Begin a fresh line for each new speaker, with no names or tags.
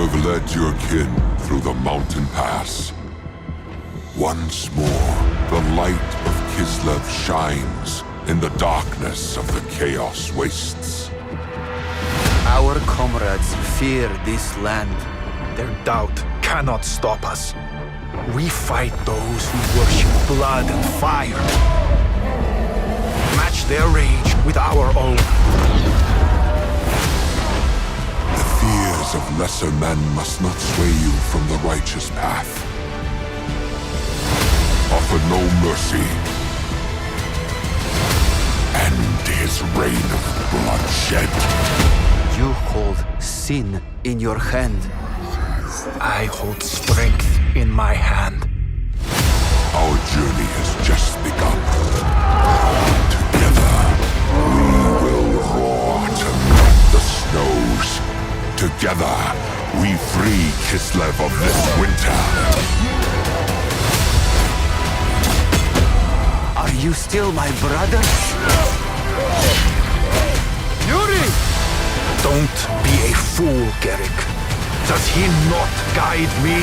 have led your kin through the mountain pass. Once more, the light of Kislev shines in the darkness of the Chaos Wastes.
Our comrades fear this land.
Their doubt cannot stop us. We fight those who worship blood and fire. Match their rage with our own.
The fears of lesser men must not sway you from the righteous path. Offer no mercy. End his reign of bloodshed.
You hold sin in your hand.
I hold strength in my hand.
Our journey has just begun. Together, we will roar to melt the snows. Together, we free Kislev of this winter.
Are you still my brother?
Yuri! Don't be a fool, Garrick. Does he not guide me?